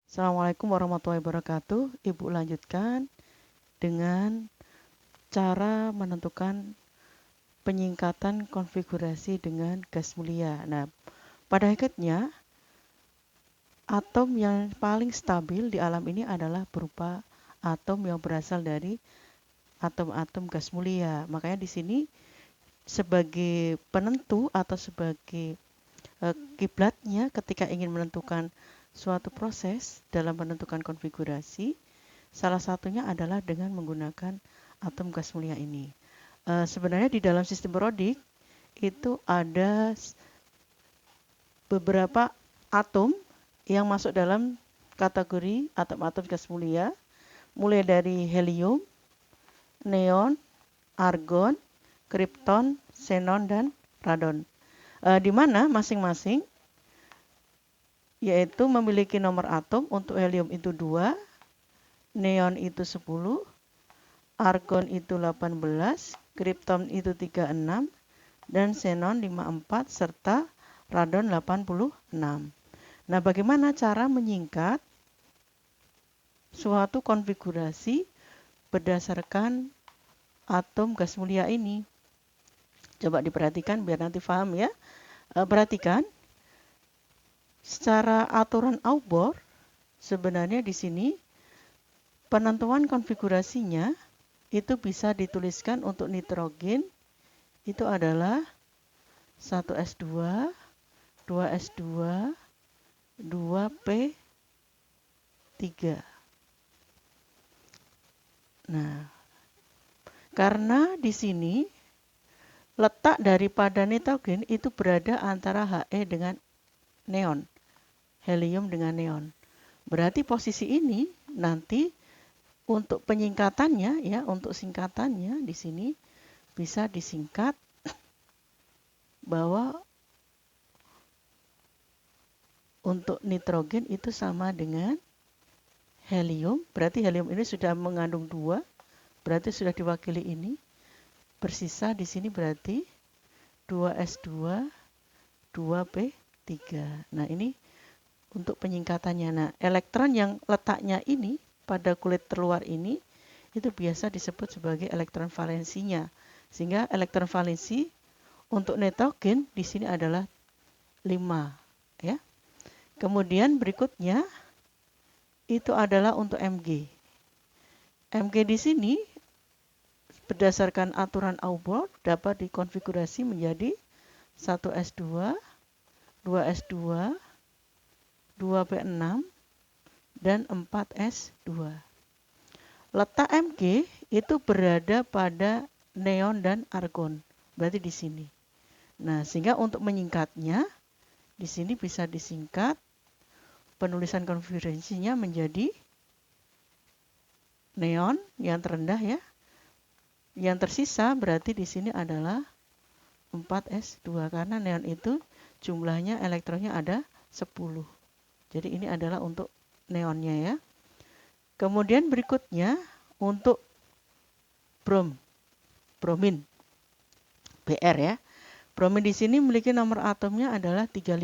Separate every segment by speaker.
Speaker 1: Assalamualaikum warahmatullahi wabarakatuh. Ibu lanjutkan dengan cara menentukan penyingkatan konfigurasi dengan gas mulia. Nah, pada hakikatnya atom yang paling stabil di alam ini adalah berupa atom yang berasal dari atom-atom gas mulia. Makanya di sini sebagai penentu atau sebagai kiblatnya ketika ingin menentukan suatu proses dalam menentukan konfigurasi, salah satunya adalah dengan menggunakan atom gas mulia ini. Sebenarnya di dalam sistem periodik itu ada beberapa atom yang masuk dalam kategori atom-atom gas mulia, mulai dari helium, neon, argon, kripton, xenon, dan radon. Di mana masing-masing yaitu memiliki nomor atom. Untuk helium itu 2, neon itu 10, argon itu 18, kripton itu 36, dan xenon 54, serta radon 86. Nah, bagaimana cara menyingkat suatu konfigurasi berdasarkan atom gas mulia ini? Coba diperhatikan biar nanti paham ya. Perhatikan, secara aturan Aubour sebenarnya di sini penentuan konfigurasinya itu bisa dituliskan untuk nitrogen itu adalah 1s2, 2s2, 2p3. Nah, karena di sini letak daripada nitrogen itu berada antara He dengan neon, helium dengan neon. Berarti posisi ini nanti untuk penyingkatannya ya, untuk singkatannya di sini bisa disingkat bahwa untuk nitrogen itu sama dengan helium. Berarti helium ini sudah mengandung 2, berarti sudah diwakili ini. Bersisa di sini berarti 2s2, 2p3. Nah, ini untuk penyingkatannya. Nah, elektron yang letaknya ini pada kulit terluar ini itu biasa disebut sebagai elektron valensinya. Sehingga elektron valensi untuk nitrogen di sini adalah 5, ya. Kemudian berikutnya itu adalah untuk Mg. Mg di sini berdasarkan aturan Aubour dapat dikonfigurasi menjadi 1s2, 2s2, 2p6, dan 4s2. Letak Mg itu berada pada neon dan argon. Berarti di sini. Nah, sehingga untuk menyingkatnya di sini bisa disingkat penulisan konfigurasinya menjadi neon yang terendah ya. Yang tersisa berarti di sini adalah 4s2 karena neon itu jumlahnya elektronnya ada 10. Jadi ini adalah untuk neonnya ya. Kemudian berikutnya untuk bromin, Br ya. Bromin di sini memiliki nomor atomnya adalah 35.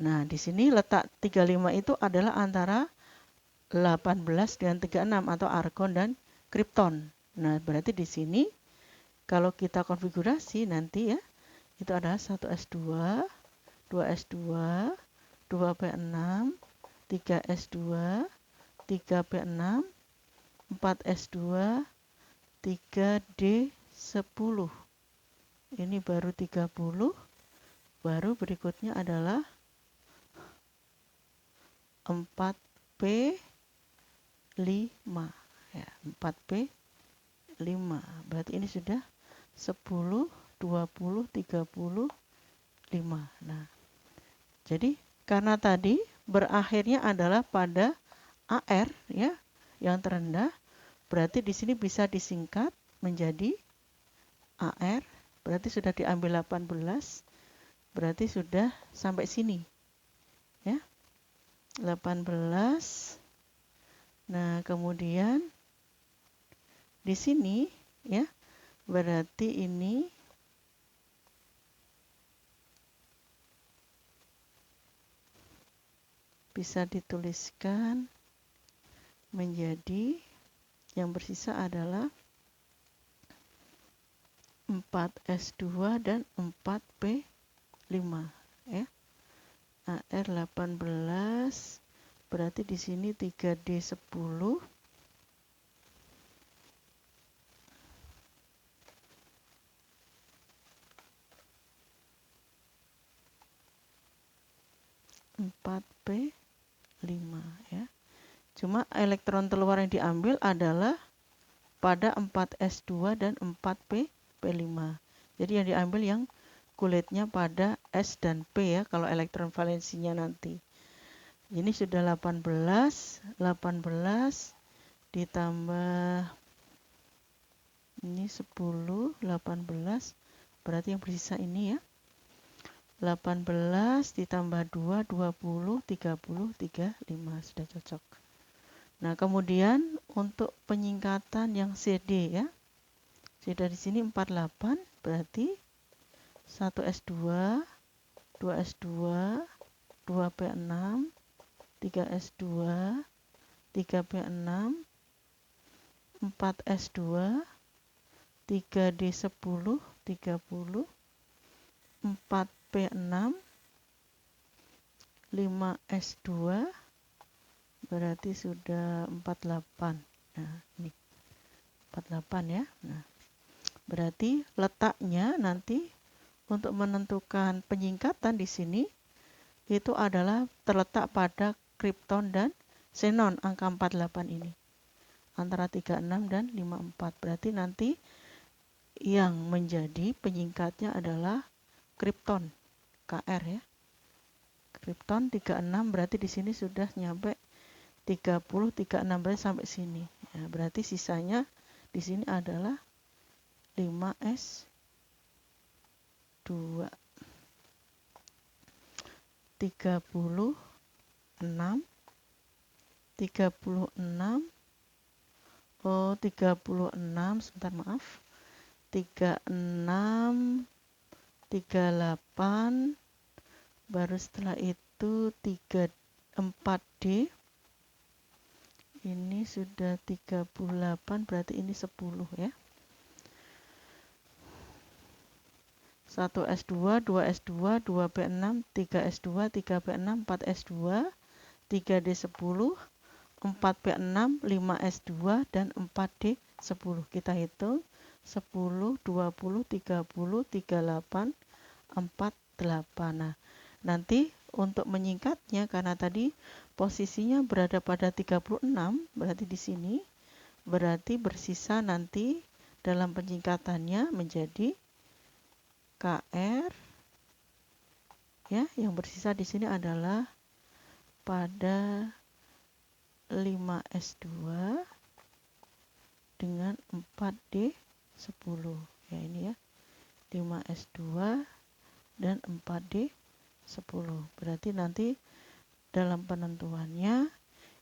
Speaker 1: Nah, di sini letak 35 itu adalah antara 18 dengan 36 atau argon dan kripton. Nah, berarti di sini kalau kita konfigurasi nanti ya, itu adalah 1s2, 2s2, 2p6, 3s2, 3p6, 4s2, 3d10. Ini baru 30. Baru berikutnya adalah 4p5. Ya, 4p5. Berarti ini sudah 10, 20, 35. Nah, jadi karena tadi berakhirnya adalah pada AR ya, yang terendah, berarti di sini bisa disingkat menjadi AR, berarti sudah diambil 18, berarti sudah sampai sini. Ya. 18. Nah, kemudian di sini ya, berarti ini bisa dituliskan menjadi yang bersisa adalah 4S2 dan 4P5 ya. AR18 berarti di sini 3D10 4P5 ya. Cuma elektron keluar yang diambil adalah pada 4S2 dan 4P5. Jadi yang diambil yang kulitnya pada S dan P ya, kalau elektron valensinya nanti. Ini sudah 18 ditambah ini 10, 18, berarti yang bersisa ini ya. 18 ditambah 2, 20, 30, 35, sudah cocok. Nah, kemudian untuk penyingkatan yang CD ya. Sudah di sini 48, berarti 1S2, 2S2, 2P6, 3S2, 3P6, 4S2, 3D10, 30, 4P6, 5S2, berarti sudah 48. Nah, ini 48 ya. Nah, berarti letaknya nanti untuk menentukan penyingkatan di sini itu adalah terletak pada kripton dan xenon angka 48 ini. Antara 36 dan 54. Berarti nanti yang menjadi penyingkatnya adalah kripton KR ya. Kripton 36 berarti di sini sudah nyampe 30, 36 berarti sampai sini. Ya, berarti sisanya di sini adalah 5S2. 36 sebentar maaf, 36 38, baru setelah itu 4D, ini sudah 38, berarti ini 10 ya. 1S2, 2S2, 2P6, 3S2, 3P6, 4S2, 3D10, 4P6, 5S2, dan 4D10. Kita hitung 10, 20, 30, 38, 48. Nah, nanti untuk menyingkatnya karena tadi posisinya berada pada 36, berarti di sini berarti bersisa nanti dalam penyingkatannya menjadi KR ya, yang bersisa di sini adalah pada 5S2 dengan 4D10 ya, ini ya, 5S2 dan 4D10. Berarti nanti dalam penentuannya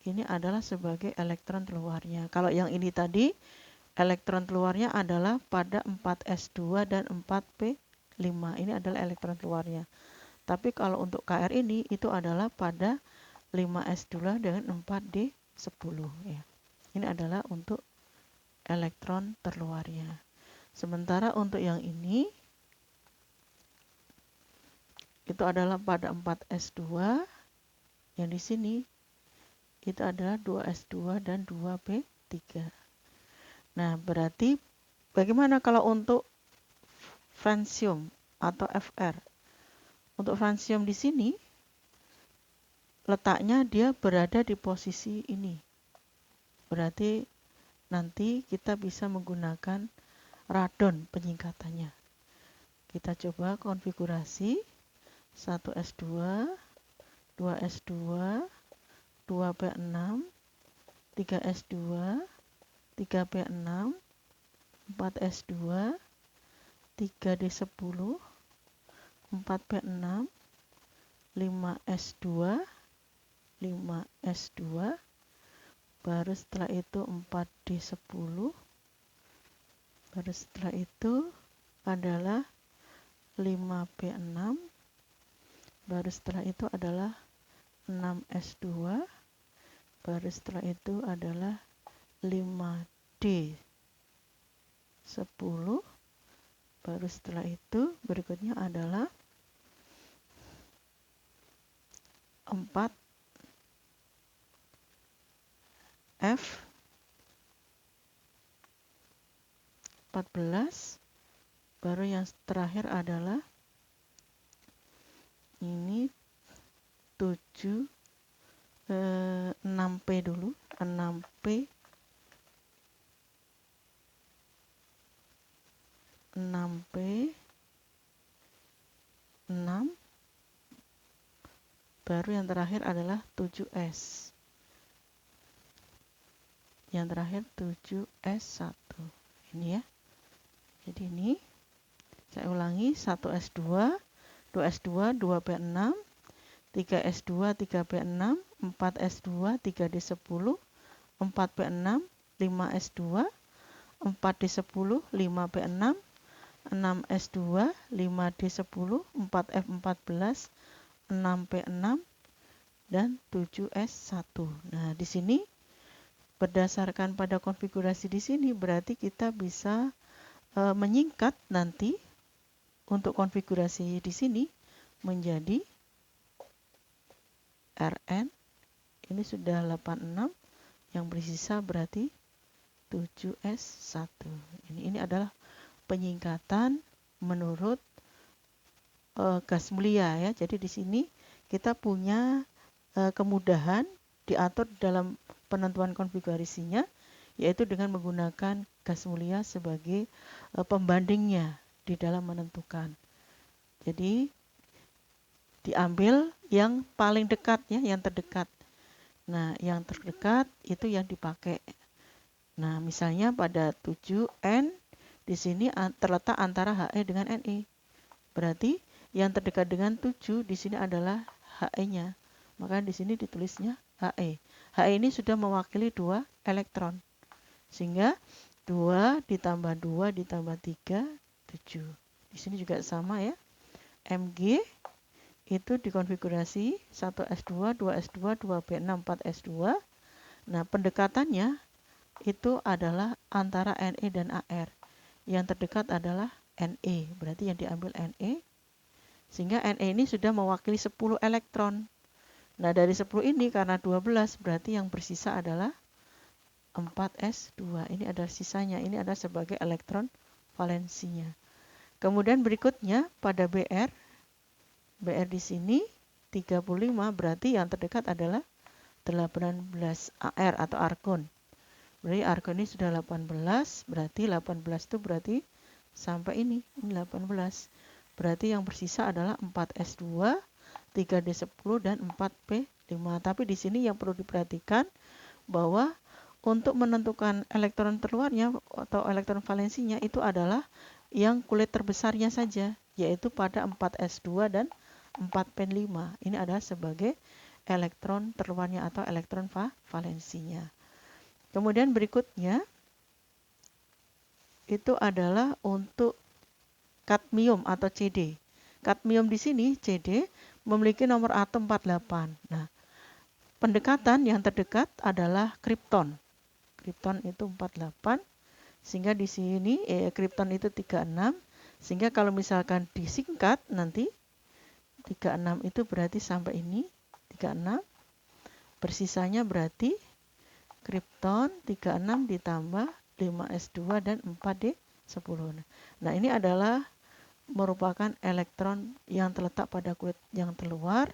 Speaker 1: ini adalah sebagai elektron keluarnya. Kalau yang ini tadi elektron keluarnya adalah pada 4S2 dan 4P5. Ini adalah elektron keluarnya. Tapi kalau untuk KR ini itu adalah pada 5S2 dengan 4D10 ya. Ini adalah untuk elektron terluarnya. Sementara untuk yang ini itu adalah pada 4S2, yang di sini itu adalah 2S2 dan 2P3. Nah, berarti bagaimana kalau untuk francium atau FR? Untuk francium di sini letaknya dia berada di posisi ini. Berarti nanti kita bisa menggunakan radon penyingkatannya. Kita coba konfigurasi 1S2, 2S2, 2P6, 3S2, 3P6, 4S2, 3D10, 4P6, 5S2, 5S2, baru setelah itu 4D10, baru setelah itu adalah 5P6, baru setelah itu adalah 6s2, baru setelah itu adalah 5d10, baru setelah itu berikutnya adalah 4f14, baru yang terakhir adalah ini 6p dulu, 6p 6, baru yang terakhir adalah 7s. Yang terakhir 7s1. Ini ya. Jadi ini saya ulangi, 1s2, 2s2, 2p6, 3s2, 3p6, 4s2, 3d10, 4p6, 5s2, 4d10, 5p6, 6s2, 5d10, 4f14, 6p6, dan 7s1. Nah, di sini berdasarkan pada konfigurasi di sini berarti kita bisa menyingkat nanti untuk konfigurasi di sini menjadi Rn ini sudah 86, yang bersisa berarti 7s1. Ini adalah penyingkatan menurut gas mulia ya. Jadi di sini kita punya kemudahan diatur dalam penentuan konfigurasinya, yaitu dengan menggunakan gas mulia sebagai pembandingnya di dalam menentukan. Jadi diambil yang paling dekat ya, yang terdekat. Nah, yang terdekat itu yang dipakai. Nah, misalnya pada 7N di sini terletak antara HE dengan NE. Berarti yang terdekat dengan 7 di sini adalah HE-nya. Maka di sini ditulisnya HE. HE ini sudah mewakili 2 elektron. Sehingga 2 ditambah 2 ditambah 3, 7. Di sini juga sama ya. Mg itu dikonfigurasi 1s2, 2s2, 2p6, 4s2. Nah, pendekatannya itu adalah antara Ne dan Ar. Yang terdekat adalah Ne, berarti yang diambil Ne. Sehingga Ne ini sudah mewakili 10 elektron. Nah, dari 10 ini karena 12 berarti yang bersisa adalah 4s2. Ini adalah sisanya, ini adalah sebagai elektron valensinya. Kemudian berikutnya pada Br di sini 35, berarti yang terdekat adalah 18 Ar atau argon. Berarti argon ini sudah 18, berarti 18 itu berarti sampai ini 18. Berarti yang bersisa adalah 4s2, 3d10 dan 4p5. Tapi di sini yang perlu diperhatikan bahwa untuk menentukan elektron terluarnya atau elektron valensinya itu adalah yang kulit terbesarnya saja, yaitu pada 4s2 dan 4p5. Ini adalah sebagai elektron terluarnya atau elektron valensinya. Kemudian berikutnya itu adalah untuk kadmium atau CD. Kadmium di sini CD memiliki nomor atom 48. Nah, pendekatan yang terdekat adalah kripton. Kripton itu 48. Sehingga di sini kripton itu 36. Sehingga kalau misalkan disingkat nanti 36 itu berarti sampai ini 36. Bersisanya berarti kripton 36 ditambah 5s2 dan 4d10. Nah, ini adalah merupakan elektron yang terletak pada kulit yang terluar.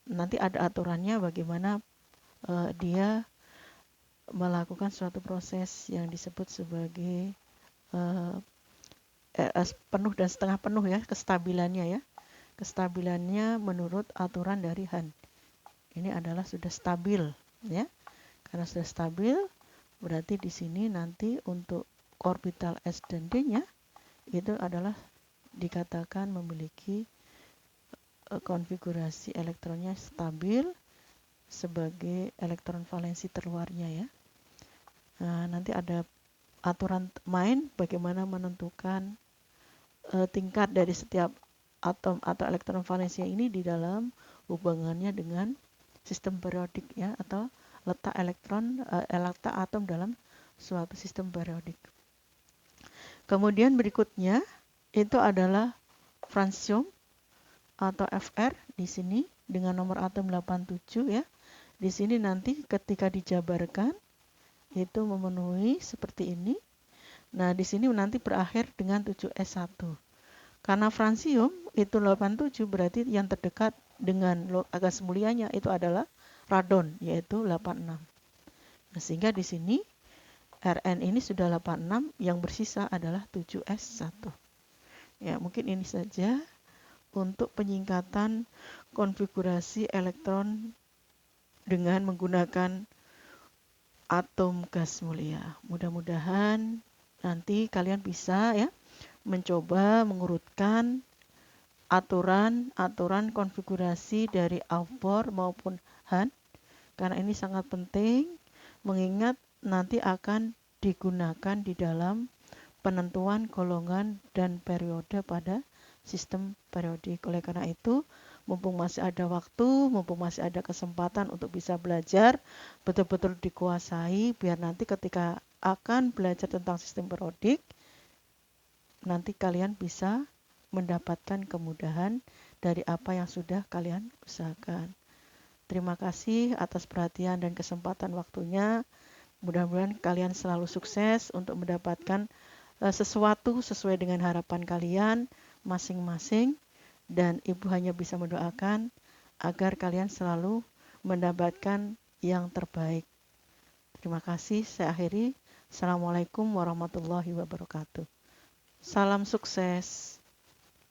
Speaker 1: Nanti ada aturannya bagaimana dia melakukan suatu proses yang disebut sebagai penuh dan setengah penuh ya, kestabilannya ya. Kestabilannya menurut aturan dari Han. Ini adalah sudah stabil ya. Karena sudah stabil berarti di sini nanti untuk orbital S dan D-nya itu adalah dikatakan memiliki konfigurasi elektronnya stabil sebagai elektron valensi terluarnya ya. Nah, nanti ada aturan main bagaimana menentukan tingkat dari setiap atom atau elektron valensi ini di dalam hubungannya dengan sistem periodik ya, atau letak letak atom dalam suatu sistem periodik. Kemudian berikutnya itu adalah francium atau Fr di sini dengan nomor atom 87 ya. Di sini nanti ketika dijabarkan itu memenuhi seperti ini. Nah, di sini nanti berakhir dengan 7s1. Karena francium itu 87 berarti yang terdekat dengan gas mulianya itu adalah radon yaitu 86. Nah, sehingga di sini Rn ini sudah 86, yang bersisa adalah 7s1. Ya, mungkin ini saja untuk penyingkatan konfigurasi elektron dengan menggunakan atom gas mulia. Mudah-mudahan nanti kalian bisa ya mencoba mengurutkan aturan konfigurasi dari Aufbohr maupun Hahn, karena ini sangat penting mengingat nanti akan digunakan di dalam penentuan golongan dan periode pada sistem periodik. Oleh karena itu, mumpung masih ada waktu, mumpung masih ada kesempatan untuk bisa belajar, betul-betul dikuasai, biar nanti ketika akan belajar tentang sistem periodik, nanti kalian bisa mendapatkan kemudahan dari apa yang sudah kalian usahakan. Terima kasih atas perhatian dan kesempatan waktunya. Mudah-mudahan kalian selalu sukses untuk mendapatkan sesuatu sesuai dengan harapan kalian masing-masing, dan Ibu hanya bisa mendoakan agar kalian selalu mendapatkan yang terbaik. Terima kasih, saya akhiri. Assalamualaikum warahmatullahi wabarakatuh. Salam sukses.